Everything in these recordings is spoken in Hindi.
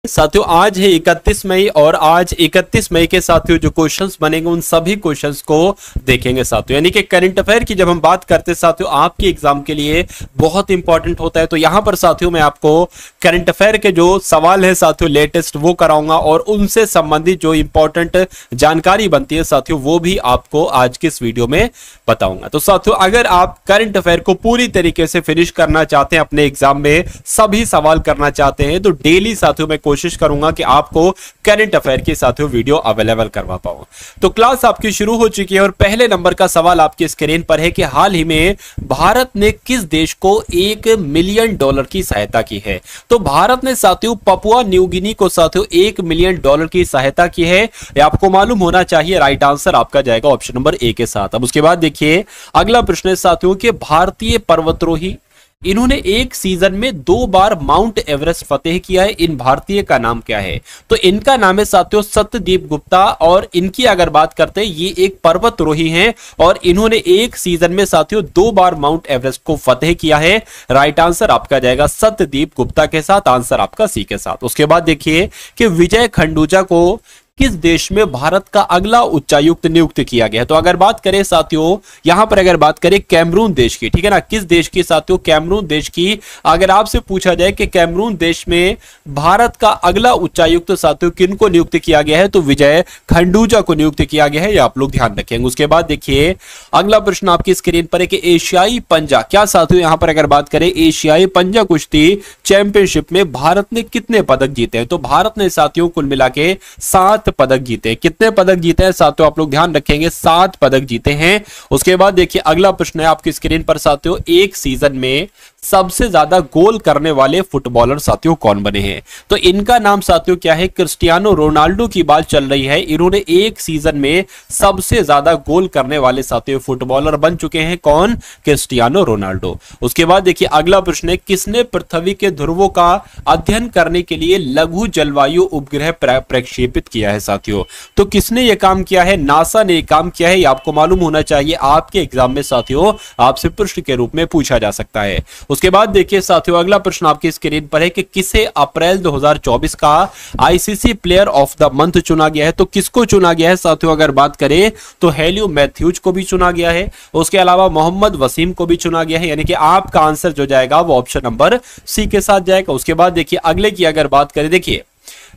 साथियों आज है 31 मई और आज 31 मई के साथियों जो क्वेश्चंस बनेंगे उन सभी क्वेश्चंस को देखेंगे साथियों। यानी कि करंट अफेयर की जब हम बात करते हैं साथियों आपके एग्जाम के लिए बहुत इंपॉर्टेंट होता है। तो यहां पर साथियों मैं आपको करंट अफेयर के जो सवाल है साथियों लेटेस्ट वो कराऊंगा और उनसे संबंधित जो इंपॉर्टेंट जानकारी बनती है साथियों वो भी आपको आज के इस वीडियो में बताऊंगा। तो साथियों अगर आप करंट अफेयर को पूरी तरीके से फिनिश करना चाहते हैं, अपने एग्जाम में सभी सवाल करना चाहते हैं, तो डेली साथियों मैं कोशिश करूंगा कि आपको करंट अफेयर के साथियों वीडियो अवेलेबल करवा पाऊं। तो क्लास आपकी शुरू हो चुकी है और पहले नंबर का सवाल आपके स्क्रीन पर है कि हाल ही में भारत ने किस देश को $1 मिलियन की सहायता की है। तो भारत ने साथियों पपुआ न्यू गिनी को साथियों $1 मिलियन की सहायता की है। यह आपको मालूम होना चाहिए। राइट आंसर आपका जाएगा ऑप्शन नंबर ए के साथ। अब उसके बाद देखिए अगला प्रश्न है साथियों कि भारतीय पर्वतारोही इन्होंने एक सीजन में 2 बार माउंट एवरेस्ट फतेह किया है। इन भारतीय का नाम क्या है? तो इनका नाम है साथियों सत्यदीप गुप्ता और इनकी अगर बात करते हैं ये एक पर्वतारोही हैं और इन्होंने एक सीजन में साथियों 2 बार माउंट एवरेस्ट को फतेह किया है। राइट आंसर आपका जाएगा सत्यदीप गुप्ता के साथ, आंसर आपका सी के साथ। उसके बाद देखिए कि विजय खंडूजा को किस देश में भारत का अगला उच्चायुक्त नियुक्त किया गया है। तो अगर बात करें साथियों यहां पर अगर बात करें कैमरून देश की, ठीक है ना, किस देश की साथियों? कैमरून देश की। अगर आपसे पूछा जाए कि कैमरून देश में भारत का अगला उच्चायुक्त साथियों किनको नियुक्त किया गया है, तो विजय खंडूजा को नियुक्त किया गया है। ये आप लोग ध्यान रखेंगे। उसके बाद देखिए अगला प्रश्न आपकी स्क्रीन पर है कि एशियाई पंजा, क्या साथियों यहां पर अगर बात करें एशियाई पंजा कुश्ती चैंपियनशिप में भारत ने कितने पदक जीते हैं? तो भारत ने साथियों कुल मिला के 7 पदक जीते। कितने पदक जीते हैं साथियों आप लोग ध्यान रखेंगे? 7 पदक जीते हैं। उसके बाद देखिए अगला प्रश्न है आपकी स्क्रीन पर साथियों एक सीजन में सबसे ज्यादा गोल करने वाले फुटबॉलर साथियों कौन बने हैं? तो इनका नाम साथियों क्या है? क्रिस्टियानो रोनाल्डो की बात चल रही है। इन्होंने एक सीजन में सबसे ज्यादा गोल करने वाले साथियों फुटबॉलर बन चुके हैं। कौन? Cristiano Ronaldo. उसके बाद देखिए अगला प्रश्न है किसने पृथ्वी के ध्रुवों का अध्ययन करने के लिए लघु जलवायु उपग्रह प्रक्षेपित किया है साथियों? तो किसने यह काम किया है? नासा ने यह काम किया है। आपको मालूम होना चाहिए, आपके एग्जाम में साथियों आपसे प्रश्न के रूप में पूछा जा सकता है। उसके बाद देखिए साथियों अगला प्रश्न आपकी स्क्रीन पर है कि किसे अप्रैल 2024 का ICC player of the month चुना गया है। तो किसको चुना गया है साथियों? अगर बात करें तो हेलियो मैथ्यूज को भी चुना गया है। उसके अलावा मोहम्मद वसीम को भी चुना गया है। यानी कि आपका आंसर जो जाएगा वो ऑप्शन नंबर सी के साथ जाएगा। उसके बाद देखिए अगले की अगर बात करें, देखिए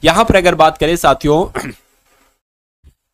यहां पर अगर बात करें साथियों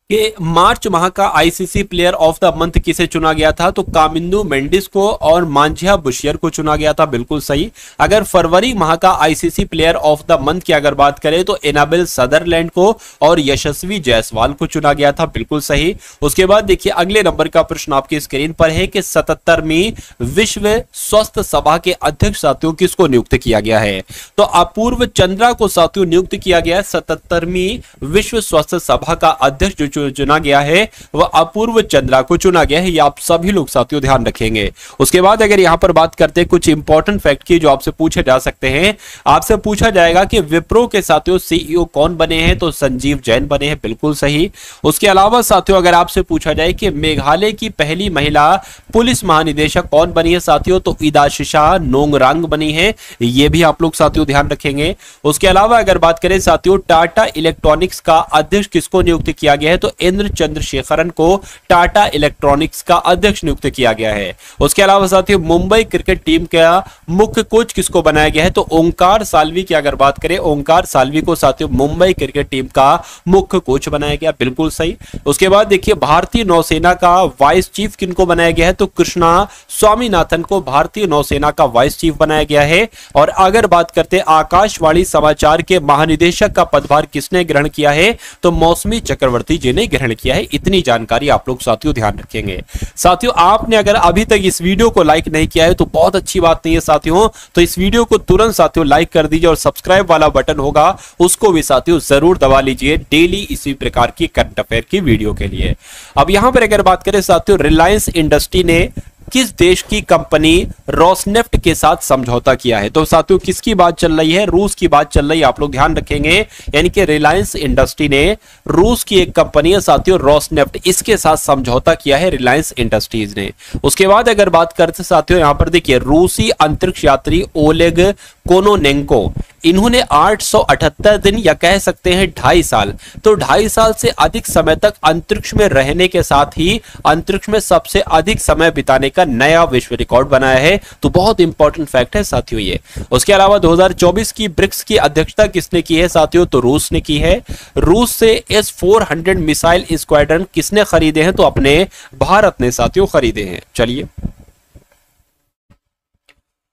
कि मार्च माह का ICC player of the month किसे चुना गया था? तो कामिंदु मेंडिस को और मांझिया बुशियर को चुना गया था। बिल्कुल सही। अगर फरवरी माह का ICC player of the month की अगर बात करें तो एनाबेल सदरलैंड को और यशस्वी जायसवाल को चुना गया था। बिल्कुल सही। उसके बाद देखिए अगले नंबर का प्रश्न आपकी स्क्रीन पर है कि 77वीं विश्व स्वास्थ्य सभा के अध्यक्ष साथियों किसको नियुक्त किया गया है? तो अपूर्व चंद्रा को साथियों नियुक्त किया गया है। 77वीं विश्व स्वास्थ्य सभा का अध्यक्ष जो चुना गया है वह अपूर्व चंद्रा को चुना गया है। ये आप सभी लोग साथियों ध्यान रखेंगे। उसके बाद अगर यहां पर बात करते हैं कुछ इंपॉर्टेंट फैक्ट की जो आपसे पूछे जा सकते हैं, आपसे पूछा जाएगा कि विप्रो के साथियों सीईओ कौन बने हैं? तो संजीव जैन बने हैं। बिल्कुल सही। उसके अलावा साथियों अगर आपसे पूछा जाए कि मेघालय की पहली महिला पुलिस महानिदेशक कौन बनी है साथियों? तो इदाशिशा नोंगरांग बनी है। ये भी आप लोग साथियों ध्यान रखेंगे। उसके अलावा अगर बात करें साथियों टाटा इलेक्ट्रॉनिक्स का अध्यक्ष किसको नियुक्त किया गया है? तो इंद्र चंद्रशेखरन को टाटा इलेक्ट्रॉनिक्स का अध्यक्ष नियुक्त किया गया है। उसके अलावा साथियों मुंबई क्रिकेट टीम का मुख्य कोच किसको बनाया गया है? तो ओंकार साल्वी की अगर बात करें, ओंकार साल्वी को साथियों मुंबई क्रिकेट टीम का मुख्य कोच बनाया गया। बिल्कुल सही। उसके बाद देखिए भारतीय नौसेना का वाइस चीफ किनको बनाया गया है? तो कृष्णा स्वामीनाथन को भारतीय नौसेना का वाइस चीफ बनाया गया है। और अगर बात करते आकाशवाणी समाचार के महानिदेशक का पदभार किसने ग्रहण किया है? तो मौसमी चक्रवर्ती जी ने ग्रहण किया है। इतनी जानकारी आप लोग साथियों ध्यान रखेंगे। साथियों आपने अगर अभी तक इस वीडियो को लाइक नहीं किया है तो बहुत अच्छी बात नहीं है साथियों, तो इस वीडियो को तुरंत साथियों लाइक कर दीजिए और सब्सक्राइब वाला बटन होगा उसको भी साथियों जरूर दबा लीजिए डेली इसी प्रकार की करंट अफेयर की वीडियो के लिए। अब यहां पर अगर बात करें साथियों रिलायंस इंडस्ट्री ने किस देश की कंपनी रोसनेफ्ट के साथ समझौता किया है? तो साथियों किसकी बात चल रही है? रूस की बात चल रही है। आप लोग ध्यान रखेंगे। यानी कि रिलायंस इंडस्ट्री ने रूस की एक कंपनी है साथियों रोसनेफ्ट, इसके साथ समझौता किया है रिलायंस इंडस्ट्रीज ने। उसके बाद अगर बात करते साथियों यहां पर देखिए रूसी अंतरिक्ष यात्री ओलेग कोनोनेंको, इन्होंने 878 दिन या कह सकते हैं 2.5 साल, तो 2.5 साल से अधिक समय तक अंतरिक्ष में रहने के साथ ही अंतरिक्ष में सबसे अधिक समय बिताने का नया विश्व रिकॉर्ड बनाया है। तो बहुत इंपॉर्टेंट फैक्ट है साथियों ये। उसके अलावा 2024 की ब्रिक्स की अध्यक्षता किसने की है साथियों? तो रूस ने की है। रूस से S-400 मिसाइल स्क्वाड्रन किसने खरीदे हैं? तो अपने भारत ने साथियों खरीदे हैं। चलिए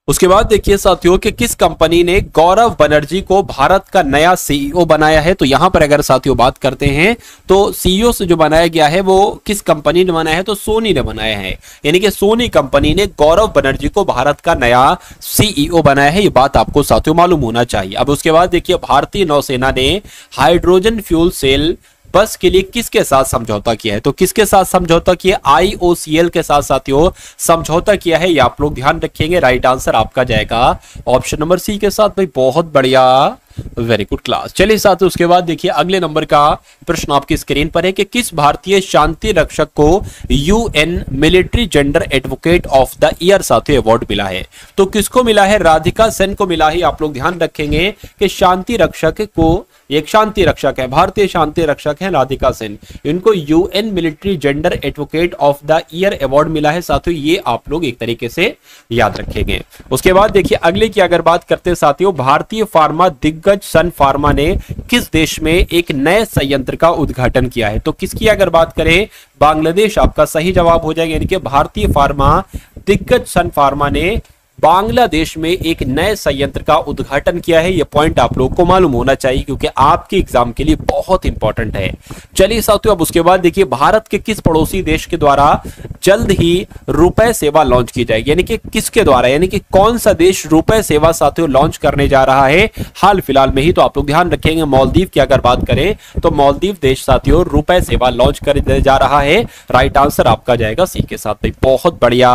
उसके बाद देखिए साथियों कि किस कंपनी ने गौरव बनर्जी को भारत का नया सीईओ बनाया है। तो यहां पर अगर साथियों बात करते हैं तो सीईओ से जो बनाया गया है वो किस कंपनी ने बनाया है? तो सोनी ने बनाया है, यानी कि सोनी कंपनी ने गौरव बनर्जी को भारत का नया सीईओ बनाया है। ये बात आपको साथियों मालूम होना चाहिए। अब उसके बाद देखिए भारतीय नौसेना ने हाइड्रोजन फ्यूल सेल बस के लिए किसके साथ समझौता किया है? तो किसके साथ समझौता किया? IOCL के साथ साथियों समझौता किया है। ये आप लोग ध्यान रखेंगे। राइट आंसर आपका जाएगा ऑप्शन नंबर सी के साथ। भाई बहुत बढ़िया, वेरी गुड क्लास। चलिए साथियों उसके बाद देखिए अगले नंबर का प्रश्न आपकी स्क्रीन पर है कि किस भारतीय शांति रक्षक को UN military gender advocate of the year साथियों अवार्ड मिला है? तो किसको मिला है? राधिका सेन को मिला है। आप लोग ध्यान रखेंगे कि शांति रक्षक को, एक शांति रक्षक है, भारतीय शांति रक्षक है राधिका सेन, इनको UN military gender advocate of the year award मिला है साथियों। ये आप लोग एक तरीके से याद रखेंगे। उसके बाद देखिए अगले की अगर बात करते हैं साथियों, भारतीय फार्मा दिग्गज सन फार्मा ने किस देश में एक नए संयंत्र का उद्घाटन किया है? तो किसकी अगर बात करें, बांग्लादेश आपका सही जवाब हो जाएगा। यानी कि भारतीय फार्मा दिग्गज सन फार्मा ने बांग्लादेश में एक नए संयंत्र का उद्घाटन किया है। यह पॉइंट आप लोगों को मालूम होना चाहिए क्योंकि आपके एग्जाम के लिए बहुत इंपॉर्टेंट है। चलिए साथियों अब उसके बाद देखिए भारत के किस पड़ोसी देश के द्वारा जल्द ही रुपए सेवा लॉन्च की जाएगी? यानी कि किसके द्वारा, यानी कि कौन सा देश रुपए सेवा साथियों लॉन्च करने जा रहा है हाल फिलहाल में ही? तो आप लोग ध्यान रखेंगे मालदीव की अगर बात करें तो मालदीव देश साथियों रुपए सेवा लॉन्च करने जा रहा है। राइट आंसर आपका जाएगा सी के साथ। भाई बहुत बढ़िया,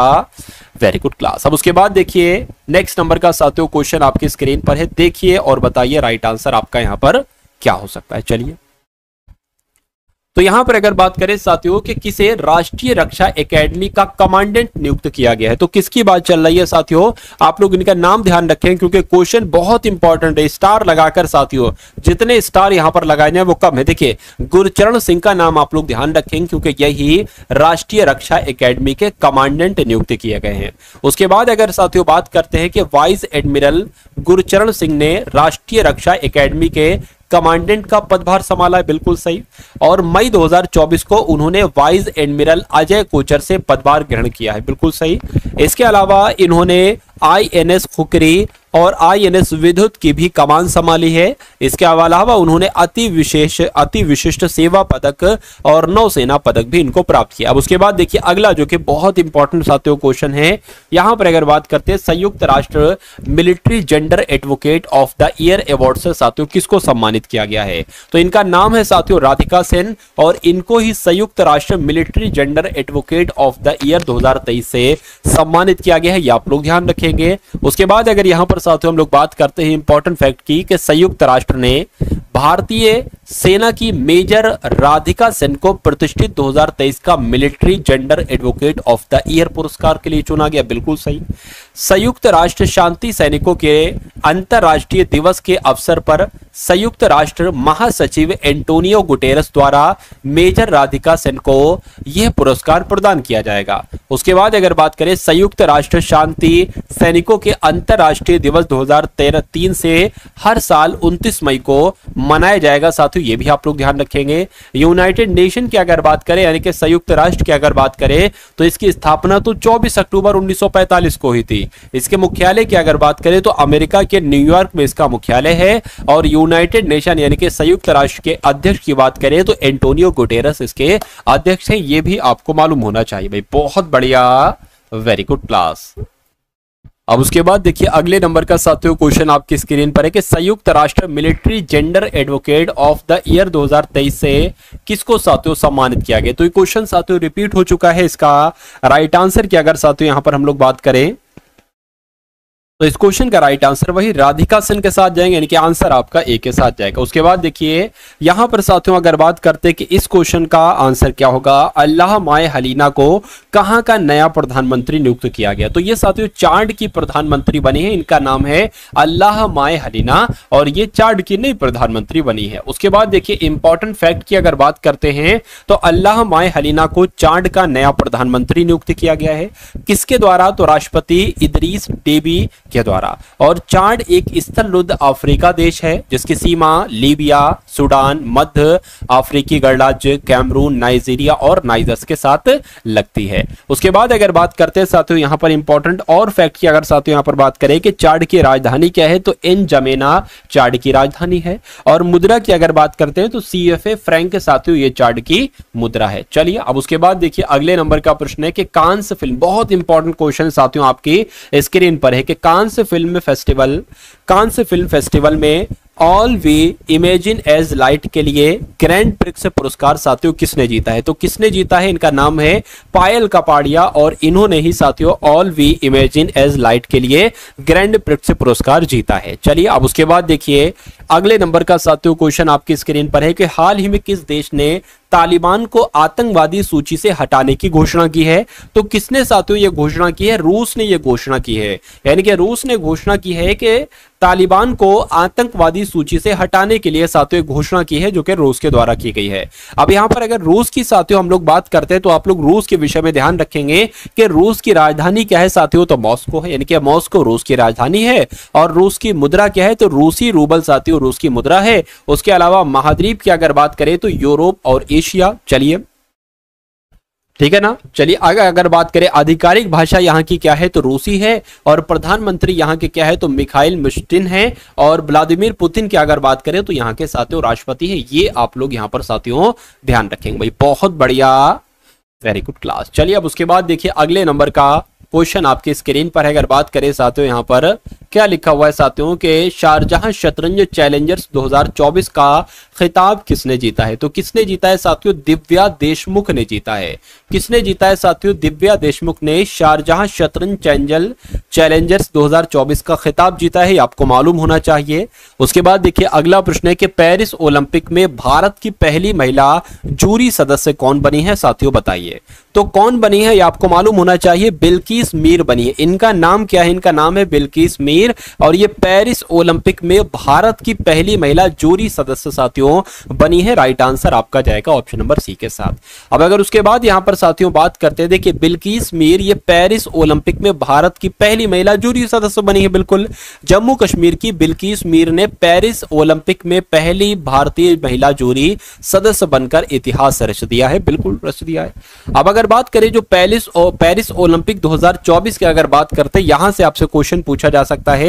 वेरी गुड क्लास। अब उसके बाद देखिए नेक्स्ट नंबर का साथियों क्वेश्चन आपकी स्क्रीन पर है, देखिए और बताइए राइट आंसर आपका यहां पर क्या हो सकता है। चलिए तो यहां पर अगर बात करें साथियों कि किसे राष्ट्रीय रक्षा एकेडमी का कमांडेंट नियुक्त किया गया है? तो किसकी बात चल रही है साथियों? आप लोग इनका नाम ध्यान रखें क्योंकि क्वेश्चन बहुत इंपॉर्टेंट है। स्टार लगाकर साथियों, जितने स्टार यहां पर लगाए जाए वो कम है। देखिए गुरचरण सिंह का नाम आप लोग ध्यान रखें क्योंकि यही राष्ट्रीय रक्षा एकेडमी के कमांडेंट नियुक्त किए गए हैं। उसके बाद अगर साथियों बात करते हैं कि वाइस एडमिरल गुरचरण सिंह ने राष्ट्रीय रक्षा एकेडमी के कमांडेंट का पदभार संभाला है, बिल्कुल सही। और मई 2024 को उन्होंने वाइस एडमिरल अजय कोचर से पदभार ग्रहण किया है, बिल्कुल सही। इसके अलावा इन्होंने INS खुकरी और INS विद्युत की भी कमान संभाली है। इसके अलावा उन्होंने अति विशिष्ट सेवा पदक और नौसेना पदक भी इनको प्राप्त किया। अब उसके बाद देखिए अगला जो कि बहुत इंपॉर्टेंट साथियों क्वेश्चन है, यहां पर अगर बात करते हैं संयुक्त राष्ट्र military gender advocate of the year award से साथियों किसको सम्मानित किया गया है? तो इनका नाम है साथियों राधिका सेन और इनको ही संयुक्त राष्ट्र military gender advocate of the year 2023 से सम्मानित किया गया है। ये आप लोग ध्यान रखेंगे। उसके बाद अगर यहां पर साथियों हम लोग बात करते हैं इंपॉर्टेंट फैक्ट की कि संयुक्त राष्ट्र ने भारतीय सेना की मेजर राधिका सेन को प्रतिष्ठित 2023 का military gender advocate of the year पुरस्कार के लिए चुना गया, बिल्कुल सही। संयुक्त राष्ट्र शांति सैनिकों के अंतरराष्ट्रीय दिवस के अवसर पर संयुक्त राष्ट्र महासचिव एंटोनियो गुटेरस द्वारा मेजर राधिका सेन को यह पुरस्कार प्रदान किया जाएगा। उसके बाद अगर बात करें संयुक्त राष्ट्र शांति सैनिकों के अंतरराष्ट्रीय दिवस 2003 से हर साल 29 मई को मनाया जाएगा साथियों, ये भी आप लोग ध्यान रखेंगे। यूनाइटेड नेशन की अगर बात करें यानी कि संयुक्त राष्ट्र की अगर बात करें तो इसकी स्थापना तो 24 अक्टूबर 1945 को हुई थी। इसके मुख्यालय की अगर बात करें तो अमेरिका के न्यूयॉर्क में इसका मुख्यालय है और यूनाइटेड नेशन यानी कि संयुक्त राष्ट्र के अध्यक्ष की बात करें तो एंटोनियो गुटेरस इसके अध्यक्ष हैं। ये भी आपको मालूम होना चाहिए भाई, बहुत बढ़िया, वेरी गुड क्लास। अब उसके बाद देखिए अगले नंबर का साथियों क्वेश्चन आपकी स्क्रीन पर है कि संयुक्त राष्ट्र military gender advocate of the year 2023 से किसको साथियों सम्मानित किया गया? तो ये क्वेश्चन साथियों रिपीट हो चुका है। इसका राइट आंसर की अगर साथियों यहां पर हम लोग बात करें तो इस क्वेश्चन का राइट आंसर वही राधिका सेन के साथ जाएंगे, यानी कि आंसर आपका ए के साथ जाएगा। उसके बाद देखिए यहां पर साथियों अगर बात करते हैं कि इस क्वेश्चन का आंसर क्या होगा, अल्लाह माए हलीना को कहां का नया प्रधानमंत्री नियुक्त किया गया। तो ये साथियों चाड की प्रधानमंत्री बनी है, इनका नाम है अल्लाह माए हलीना और ये चाड की नई प्रधानमंत्री बनी है। उसके बाद देखिए इंपॉर्टेंट फैक्ट की अगर बात करते हैं तो अल्लाह माए हलीना को चाड का नया प्रधानमंत्री नियुक्त किया गया है। किसके द्वारा, तो राष्ट्रपति इदरीस डेबी के द्वारा। और चाड एक स्थलरुद्ध अफ्रीका देश है जिसकी सीमा लीबिया, सूडान, मध्य अफ्रीकी गणराज्य, कैमरून, नाइजीरिया और नाइजर्स के साथ लगती है। उसके बाद अगर बात करते हैं साथियों यहां पर इंपॉर्टेंट और फैक्ट की अगर साथियों यहां पर बात करें कि चाड की राजधानी क्या है, तो एन जमेना चाड की राजधानी है। और मुद्रा की अगर बात करते हैं तो CFA फ्रैंक साथियों ये चाड की मुद्रा है। चलिए अब उसके बाद देखिए अगले नंबर का प्रश्न है कि कांस फिल्म, बहुत इंपॉर्टेंट क्वेश्चन साथियों आपकी स्क्रीन पर है कि कांस फिल्म फेस्टिवल में All We Imagine as Light के लिए ग्रैंड प्रिक्स पुरस्कार साथियों किसने जीता है। तो किसने जीता है, इनका नाम है पायल कपाड़िया और इन्होंने ही साथियों All We Imagine as Light के लिए ग्रैंड प्रिक्स पुरस्कार जीता है। चलिए अब उसके बाद देखिए अगले नंबर का साथियों क्वेश्चन आपकी स्क्रीन पर है कि हाल ही में किस देश ने तालिबान को आतंकवादी सूची से हटाने की घोषणा की है। तो किसने साथियों ये घोषणा की है, रूस ने ये घोषणा की है, यानी कि रूस ने घोषणा की है कि तालिबान को आतंकवादी सूची से हटाने के लिए साथियों घोषणा की है जो कि रूस के द्वारा की गई है। अब यहां पर अगर रूस की साथियों हम लोग बात करते हैं तो आप लोग रूस के विषय में ध्यान रखेंगे कि रूस की राजधानी क्या है साथियों, तो मॉस्को है, यानी कि मॉस्को रूस की राजधानी है। और रूस की मुद्रा क्या है, तो रूसी रूबल साथियों रूस की मुद्रा है। उसके अलावा महाद्वीप की अगर बात करें तो यूरोप और एशिया। चलिए ठीक है ना। चलिए आगे अगर बात करें आधिकारिक भाषा यहाँ की क्या है, तो रूसी है। और प्रधानमंत्री यहाँ के क्या है, तो मिखाइल मिशुस्तिन है। और व्लादिमीर पुतिन की अगर बात करें तो यहाँ के साथियों राष्ट्रपति है। ये आप लोग यहाँ पर साथियों ध्यान रखेंगे भाई, बहुत बढ़िया, वेरी गुड क्लास। चलिए अब उसके बाद देखिए अगले नंबर का क्वेश्चन आपकी स्क्रीन पर है। अगर बात करें साथियों यहाँ पर क्या लिखा हुआ है साथियों के शारजाह शतरंज चैलेंजर्स 2024 का खिताब किसने जीता है। तो किसने जीता है साथियों, दिव्या देशमुख ने जीता है। किसने जीता है साथियों, दिव्या देशमुख ने शारजाह शतरंज चैलेंजर्स 2024 का खिताब जीता है, आपको मालूम होना चाहिए। उसके बाद देखिए अगला प्रश्न है कि पेरिस ओलंपिक में भारत की पहली महिला जूरी सदस्य कौन बनी है साथियों, बताइए। तो कौन बनी है ये आपको मालूम होना चाहिए, बिल्किस मीर बनी है। इनका नाम क्या है, इनका नाम है बिल्किस मीर और ये पेरिस ओलंपिक में भारत की पहली महिला जूरी सदस्य साथियों बनी है। राइट आंसर आपका जाएगा ऑप्शन नंबर सी के साथ। अब अगर उसके बाद यहां पर साथियों बात करते हैं, देखिए बिल्किस मीर ये पेरिस ओलंपिक में भारत की पहली महिला जूरी सदस्य बनी है। बिल्कुल, जम्मू कश्मीर की बिल्किस मीर ने पेरिस ओलंपिक में पहली भारतीय महिला जूरी सदस्य बनकर इतिहास रच दिया है। बिल्कुल रच दिया है। अब अगर बात करें जो पेरिस ओलंपिक 2024 की अगर बात करते हैं, यहां से आपसे क्वेश्चन पूछा जा सकता है।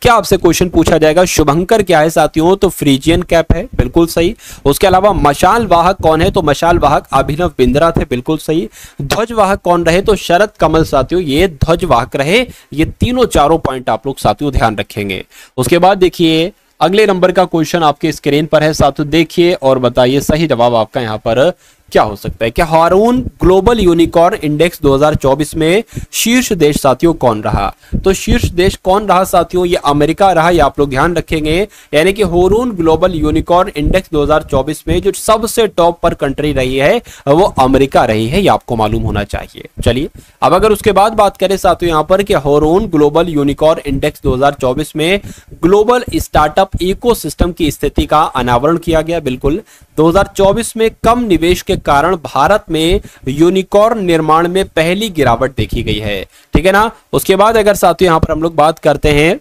क्या आपसे क्वेश्चन पूछा जाएगा, शुभंकर क्या है साथियों, तो फ्रीजियन कैप है, बिल्कुल सही। उसके अलावा मशाल वाहक कौन है, तो मशाल वाहक अभिनव बिंद्रा थे, बिल्कुल सही। ध्वज वाहक कौन रहे, तो शरद कमल साथियों ये ध्वज वाहक रहे। ये तीनों चारों पॉइंट आप लोग साथियों ध्यान रखेंगे। उसके बाद देखिए अगले नंबर का क्वेश्चन आपके स्क्रीन पर है साथियों, देखिए और बताइए सही जवाब आपका यहां पर क्या हो सकता है। क्या हारून ग्लोबल यूनिकॉर्न इंडेक्स 2024 में शीर्ष देश साथियों कौन रहा। तो शीर्ष देश कौन रहा साथियों, ये अमेरिका रहा, ये आप लोग ध्यान रखेंगे। यानी कि हारून ग्लोबल यूनिकॉर्न इंडेक्स 2024 में जो सबसे टॉप पर कंट्री रही है वो अमेरिका रही है, ये आपको मालूम होना चाहिए। चलिए अब अगर उसके बाद बात करें साथियों यहाँ पर कि हारून ग्लोबल यूनिकॉर्न इंडेक्स 2024 में ग्लोबल स्टार्टअप इकोसिस्टम की स्थिति का अनावरण किया गया। बिल्कुल, 2024 में कम निवेश के कारण भारत में यूनिकॉर्न निर्माण में पहली गिरावट देखी गई है। ठीक है ना। उसके बाद अगर साथियों यहां पर हम लोग बात करते हैं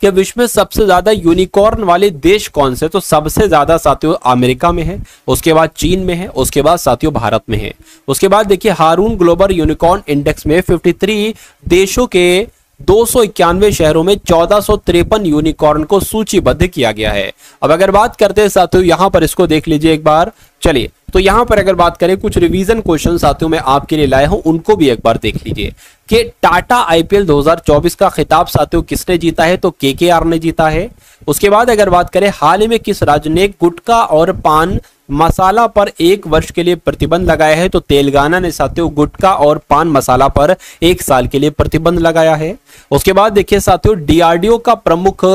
कि विश्व में सबसे ज्यादा यूनिकॉर्न वाले देश कौन से, तो सबसे ज्यादा साथियों अमेरिका में है, उसके बाद चीन में है, उसके बाद साथियों भारत में है। उसके बाद देखिए हारून ग्लोबल यूनिकॉर्न इंडेक्स में 53 देशों के 291 शहरों में 1453 यूनिकॉर्न को सूचीबद्ध किया गया है। अब अगर बात करते हैं साथियों यहां पर इसको देख लीजिए एक बार। चलिए तो यहां पर अगर बात करें कुछ रिवीजन क्वेश्चन साथियों मैं आपके लिए लाया हूं, उनको भी एक बार देख लीजिए कि टाटा आईपीएल 2024 का खिताब साथियों किसने जीता है, तो केकेआर ने जीता है। उसके बाद अगर बात करें हाल ही में किस राज्य ने गुटखा और पान मसाला पर 1 वर्ष के लिए प्रतिबंध लगाया है, तो तेलंगाना ने साथियों गुटखा और पान मसाला पर 1 साल के लिए प्रतिबंध लगाया है। उसके बाद देखिए साथियों, डीआरडीओ का प्रमुख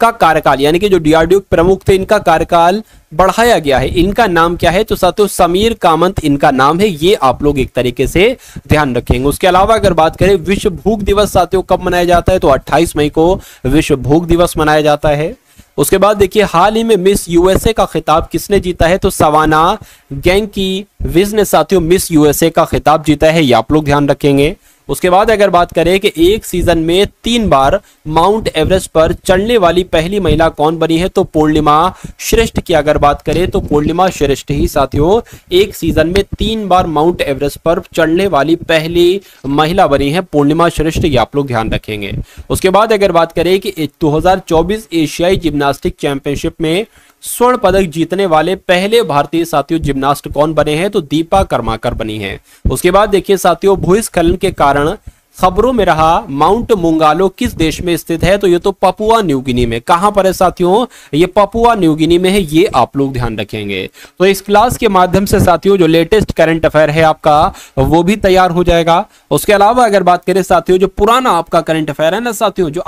का कार्यकाल, यानी कि जो डीआरडीओ प्रमुख थे इनका कार्यकाल बढ़ाया गया है। इनका नाम क्या है? तो साथियों समीर कामत इनका नाम है। ये आप लोग एक तरीके से ध्यान रखेंगे। उसके अलावा अगर बात करें विश्व भूख दिवस साथियों कब मनाया जाता है? तो 28 मई को विश्व भूख दिवस मनाया जाता है। उसके बाद देखिए, हाल ही में मिस यूएसए का खिताब किसने जीता है? तो सवाना गैंकी विज ने साथियों मिस यूएसए का खिताब जीता है। ये आप लोग ध्यान रखेंगे। उसके बाद अगर बात करें कि एक सीजन में 3 बार माउंट एवरेस्ट पर चढ़ने वाली पहली महिला कौन बनी है? तो पूर्णिमा श्रेष्ठ की अगर बात करें तो पूर्णिमा श्रेष्ठ ही साथियों एक सीजन में 3 बार माउंट एवरेस्ट पर चढ़ने वाली पहली महिला बनी है, पूर्णिमा श्रेष्ठ। ये आप लोग ध्यान रखेंगे। उसके बाद अगर बात करें कि 2024 एशियाई जिम्नास्टिक चैंपियनशिप में स्वर्ण पदक जीतने वाले पहले भारतीय साथियों जिम्नास्ट कौन बने हैं? तो दीपा कर्माकर बनी है। उसके बाद देखिए साथियों, भूस्खलन के कारण खबरों में रहा माउंट मुंगालो किस देश में स्थित है? तो ये तो पपुआ न्यू गिनी में। कहां पर है साथियों? ये पपुआ न्यू गिनी में है। ये आप लोग ध्यान रखेंगे। तो इस क्लास के माध्यम से साथियों जो लेटेस्ट करंट अफेयर है आपका वो भी तैयार हो जाएगा। उसके अलावा अगर बात करें साथियों, जो पुराना आपका करंट अफेयर है ना साथियों, जो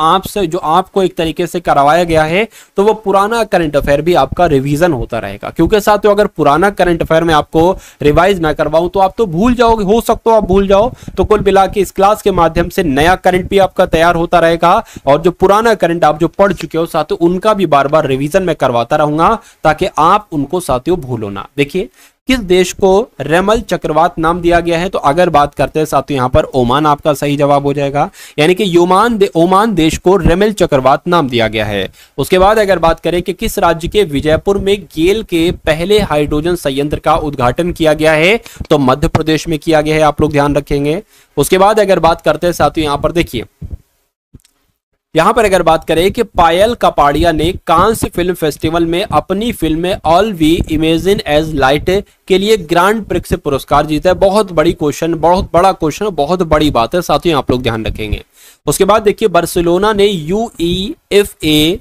आपको एक तरीके से करवाया गया है, तो वो पुराना करंट अफेयर भी आपका रिवीजन होता रहेगा। क्योंकि साथियों अगर पुराना करंट अफेयर में आपको रिवाइज ना करवाऊं तो आप तो भूल जाओगे, हो सकता हो आप भूल जाओ। तो कुल मिला के इस क्लास के माध्यम से नया करंट भी आपका तैयार होता रहेगा, और जो पुराना करंट आप जो पढ़ चुके हो साथियों उनका भी बार बार रिवीजन में करवाता रहूंगा, ताकि आप उनको साथियों भूलो ना। देखिए, किस देश को रेमल चक्रवात नाम दिया गया है? तो अगर बात करते हैं साथियों यहां पर ओमान आपका सही जवाब हो जाएगा, यानी कि ओमान देश को रेमल चक्रवात नाम दिया गया है। उसके बाद अगर बात करें कि किस राज्य के विजयपुर में गेल के पहले हाइड्रोजन संयंत्र का उद्घाटन किया गया है? तो मध्य प्रदेश में किया गया है। आप लोग ध्यान रखेंगे। उसके बाद अगर बात करते हैं साथियों यहां पर देखिए, यहां पर अगर बात करें कि पायल कपाड़िया ने कांस फिल्म फेस्टिवल में अपनी फिल्म All We Imagine as Light के लिए ग्रांड प्रिक्स पुरस्कार जीता है। बहुत बड़ी क्वेश्चन, बहुत बड़ा क्वेश्चन, बहुत बड़ी बात है साथियों, आप लोग ध्यान रखेंगे। उसके बाद देखिए, बार्सिलोना ने यूईएफए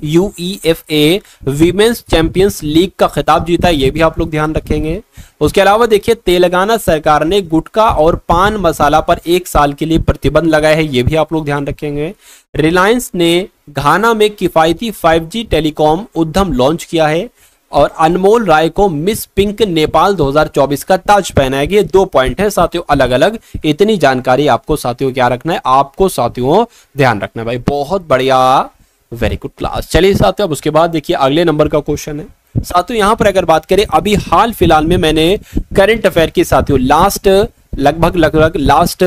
वीमेंस चैंपियंस लीग का खिताब जीता है। ये भी आप लोग ध्यान रखेंगे। उसके अलावा देखिए, तेलंगाना सरकार ने गुटखा और पान मसाला पर 1 साल के लिए प्रतिबंध लगाया है। ये भी आप लोग ध्यान रखेंगे। रिलायंस ने घाना में किफायती 5G टेलीकॉम उद्यम लॉन्च किया है, और अनमोल राय को मिस पिंक नेपाल 2024 का ताज पहनाया गया। 2 पॉइंट है साथियों अलग अलग। इतनी जानकारी आपको साथियों क्या रखना है? आपको साथियों ध्यान रखना है भाई। बहुत बढ़िया, वेरी गुड क्लास। चलिए साथियों, अब उसके बाद देखिए अगले नंबर का क्वेश्चन है साथियों। यहां पर अगर बात करें, अभी हाल फिलहाल में मैंने करंट अफेयर की साथियों लगभग लास्ट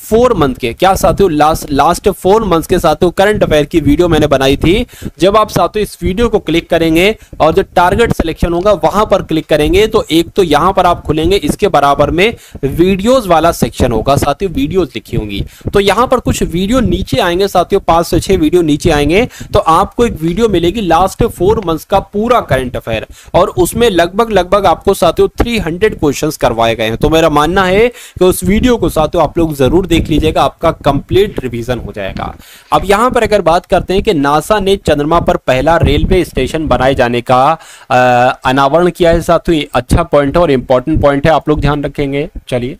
4 मंथ के, क्या साथियों, लास्ट 4 मंथ्स के साथियों करंट अफेयर की वीडियो मैंने बनाई थी। जब आप साथियों इस वीडियो को क्लिक करेंगे और जो टारगेट सिलेक्शन होगा वहां पर क्लिक करेंगे, तो एक तो यहां पर आप खुलेंगे, इसके बराबर में वीडियोस वाला सेक्शन होगा साथियों, वीडियोस लिखी होंगी। तो यहां पर कुछ वीडियो नीचे आएंगे साथियों, 5 से 6 वीडियो नीचे आएंगे, तो आपको एक वीडियो मिलेगी लास्ट 4 मंथ्स का पूरा करंट अफेयर, और उसमें लगभग आपको साथियों 300 क्वेश्चंस करवाए गए हैं। तो मेरा मानना है कि उस वीडियो को साथियों आप लोग जरूर देख लीजिएगा, आपका कंप्लीट रिवीजन हो जाएगा। अब यहां पर अगर बात करते हैं कि नासा ने चंद्रमा पर पहला रेलवे स्टेशन बनाए जाने का अनावरण किया है साथियों, अच्छा पॉइंट है और इंपॉर्टेंट पॉइंट है, आप लोग ध्यान रखेंगे। चलिए,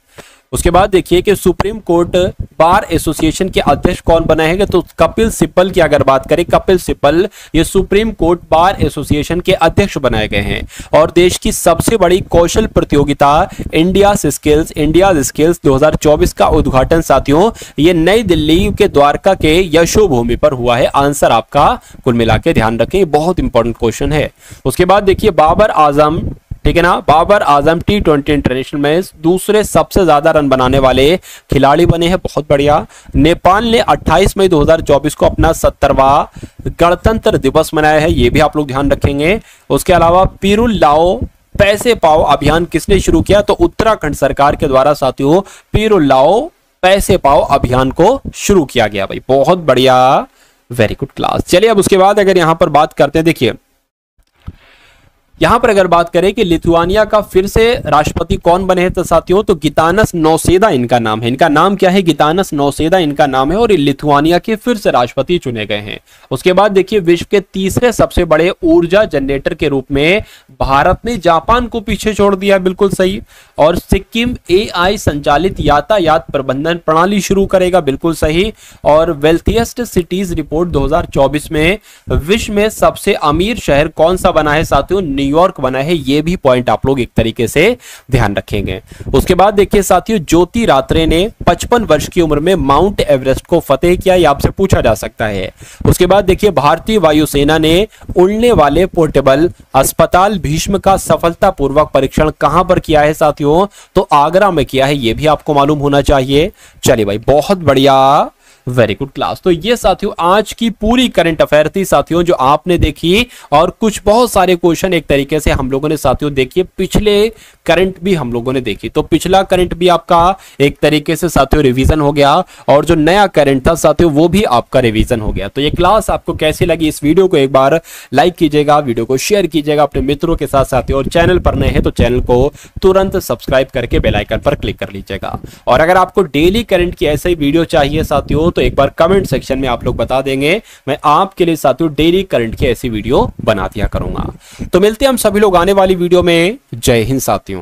उसके बाद देखिए कि सुप्रीम कोर्ट बार एसोसिएशन के अध्यक्ष कौन बनाए हैं? तो कपिल सिब्बल की अगर बात करें, कपिल सिब्बल ये सुप्रीम कोर्ट बार एसोसिएशन के अध्यक्ष बनाए गए हैं। और देश की सबसे बड़ी कौशल प्रतियोगिता इंडिया स्किल्स 2024 का उद्घाटन साथियों ये नई दिल्ली के द्वारका के यशोभूमि पर हुआ है। आंसर आपका कुल मिला के ध्यान रखें, बहुत इंपॉर्टेंट क्वेश्चन है। उसके बाद देखिए, बाबर आजम, ठीक है ना, बाबर आजम T20 इंटरनेशनल में दूसरे सबसे ज्यादा रन बनाने वाले खिलाड़ी बने हैं। बहुत बढ़िया। नेपाल ने 28 मई 2024 को अपना 70वां गणतंत्र दिवस मनाया है। ये भी आप लोग ध्यान रखेंगे। उसके अलावा पीरुल लाओ पैसे पाओ अभियान किसने शुरू किया? तो उत्तराखंड सरकार के द्वारा साथियों पीरुल लाओ पैसे पाओ अभियान को शुरू किया गया भाई। बहुत बढ़िया, वेरी गुड क्लास। चलिए, अब उसके बाद अगर यहां पर बात करते हैं, देखिए यहां पर अगर बात करें कि लिथुआनिया का फिर से राष्ट्रपति कौन बने हैं तो साथियों, तो गितानस नौसेदा इनका नाम है। इनका नाम क्या है? गितानस नौसेदा इनका नाम है और लिथुआनिया के फिर से राष्ट्रपति चुने गए हैं। उसके बाद देखिए, विश्व के तीसरे सबसे बड़े ऊर्जा जनरेटर के रूप में भारत ने जापान को पीछे छोड़ दिया, बिल्कुल सही। और सिक्किम एआई संचालित यातायात प्रबंधन प्रणाली शुरू करेगा, बिल्कुल सही। और वेल्थिएस्ट सिटीज रिपोर्ट 2024 में विश्व में सबसे अमीर शहर कौन सा बना है साथियों? न्यूयॉर्क बना है। ये भी पॉइंट आप लोग एक तरीके से ध्यान रखेंगे। उसके बाद देखिए साथियों, ज्योति रात्रे ने 55 वर्ष की उम्र में माउंट एवरेस्ट को फतेह किया, ये आपसे पूछा जा सकता है। उसके बाद देखिए, भारतीय वायुसेना ने उड़ने वाले पोर्टेबल अस्पताल भीष्म का सफलतापूर्वक परीक्षण कहां पर किया है साथियों? तो आगरा में किया है, यह भी आपको मालूम होना चाहिए। चलिए भाई, बहुत बढ़िया, वेरी गुड क्लास। तो ये साथियों आज की पूरी करंट अफेयर थी साथियों, जो आपने देखी। और कुछ बहुत सारे क्वेश्चन एक तरीके से हम लोगों ने साथियों देखिए, पिछले करंट भी हम लोगों ने देखी, तो पिछला करंट भी आपका एक तरीके से साथियों रिवीजन हो गया, और जो नया करंट था साथियों वो भी आपका रिवीजन हो गया। तो ये क्लास आपको कैसी लगी? इस वीडियो को एक बार लाइक कीजिएगा, वीडियो को शेयर कीजिएगा अपने मित्रों के साथ साथियों, और चैनल पर नए हैं तो चैनल को तुरंत सब्सक्राइब करके बेल आइकन पर क्लिक कर लीजिएगा। और अगर आपको डेली करंट की ऐसे ही वीडियो चाहिए साथियों, तो एक बार कमेंट सेक्शन में आप लोग बता देंगे, मैं आपके लिए साथियों डेली करंट की ऐसी वीडियो बना दिया करूंगा। तो मिलते हैं हम सभी लोग आने वाली वीडियो में। जय हिंद साथियों।